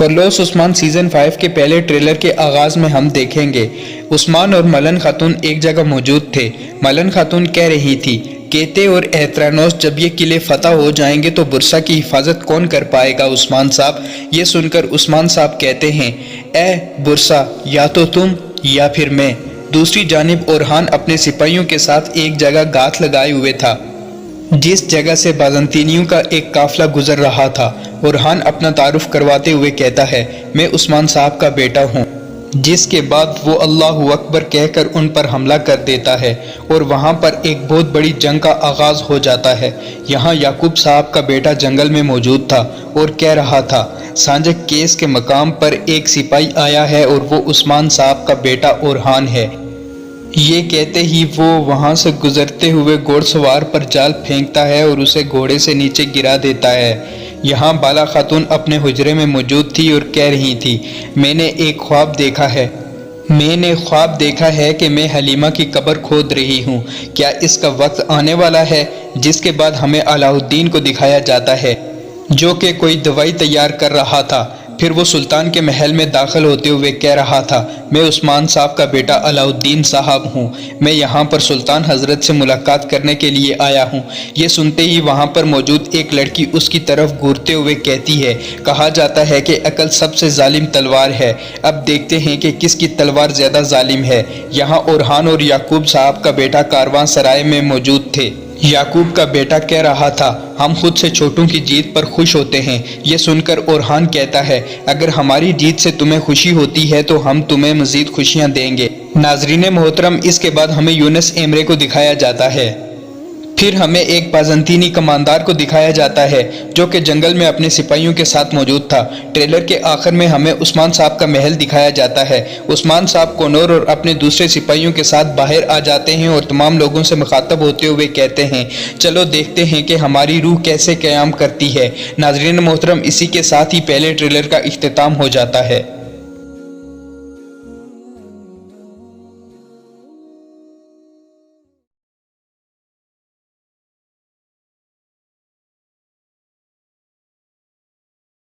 Carlos عثمان season 5 کے پہلے trailer کے آغاز میں ہم دیکھیں گے عثمان اور ملن خاتون ایک جگہ موجود تھے۔ ملن خاتون کہہ رہی تھی کیتے اور احترانوس جب یہ قلعے فتح ہو جائیں گے تو برسا کی حفاظت کون کر پائے گا عثمان صاحب؟ یہ سن کر عثمان صاحب کہتے ہیں اے برسا یا تو تم یا پھر میں۔ دوسری جانب اورحان اپنے سپاہیوں کے ساتھ ایک جگہ گاتھ لگائے ہوئے تھا جس جگہ سے بازنطینیوں کا ایک قافلہ گزر رہا تھا۔ اورحان اپنا تعارف کرواتے ہوئے کہتا ہے میں عثمان صاحب کا بیٹا ہوں، جس کے بعد وہ اللہ اکبر کہہ کر ان پر حملہ کر دیتا ہے اور وہاں پر ایک بہت بڑی جنگ کا آغاز ہو جاتا ہے۔ یہاں یعقوب صاحب کا بیٹا جنگل میں موجود تھا اور کہہ رہا تھا سانجک کیس کے مقام پر ایک سپاہی آیا ہے اور وہ عثمان صاحب کا بیٹا اورحان ہے۔ یہ کہتے ہی وہ وہاں سے گزرتے ہوئے گھوڑ سوار پر جال پھینکتا ہے اور اسے گھوڑے سے نیچے گرا دیتا ہے۔ یہاں بالا خاتون اپنے حجرے میں موجود تھی اور کہہ رہی تھی میں نے ایک خواب دیکھا ہے، میں نے خواب دیکھا ہے کہ میں حلیمہ کی قبر کھود رہی ہوں، کیا اس کا وقت آنے والا ہے؟ جس کے بعد ہمیں علاء الدین کو دکھایا جاتا ہے جو کہ کوئی دوائی تیار کر رہا تھا۔ پھر وہ سلطان کے محل میں داخل ہوتے ہوئے کہہ رہا تھا میں عثمان صاحب کا بیٹا علاء الدین صاحب ہوں، میں یہاں پر سلطان حضرت سے ملاقات کرنے کے لیے آیا ہوں۔ یہ سنتے ہی وہاں پر موجود ایک لڑکی اس کی طرف گھورتے ہوئے کہتی ہے کہا جاتا ہے کہ عقل سب سے ظالم تلوار ہے، اب دیکھتے ہیں کہ کس کی تلوار زیادہ ظالم ہے۔ یہاں اورحان اور یعقوب صاحب کا بیٹا کاروان سرائے میں موجود تھے۔ یعقوب کا بیٹا کہہ رہا تھا ہم خود سے چھوٹوں کی جیت پر خوش ہوتے ہیں۔ یہ سن کر اورحان کہتا ہے اگر ہماری جیت سے تمہیں خوشی ہوتی ہے تو ہم تمہیں مزید خوشیاں دیں گے۔ ناظرین محترم، اس کے بعد ہمیں یونس ایمرے کو دکھایا جاتا ہے۔ پھر ہمیں ایک بازنطینی کماندار کو دکھایا جاتا ہے جو کہ جنگل میں اپنے سپاہیوں کے ساتھ موجود تھا۔ ٹریلر کے آخر میں ہمیں عثمان صاحب کا محل دکھایا جاتا ہے۔ عثمان صاحب کونور اور اپنے دوسرے سپاہیوں کے ساتھ باہر آ جاتے ہیں اور تمام لوگوں سے مخاطب ہوتے ہوئے کہتے ہیں چلو دیکھتے ہیں کہ ہماری روح کیسے قیام کرتی ہے۔ ناظرین محترم، اسی کے ساتھ ہی پہلے ٹریلر کا اختتام ہو جاتا ہے۔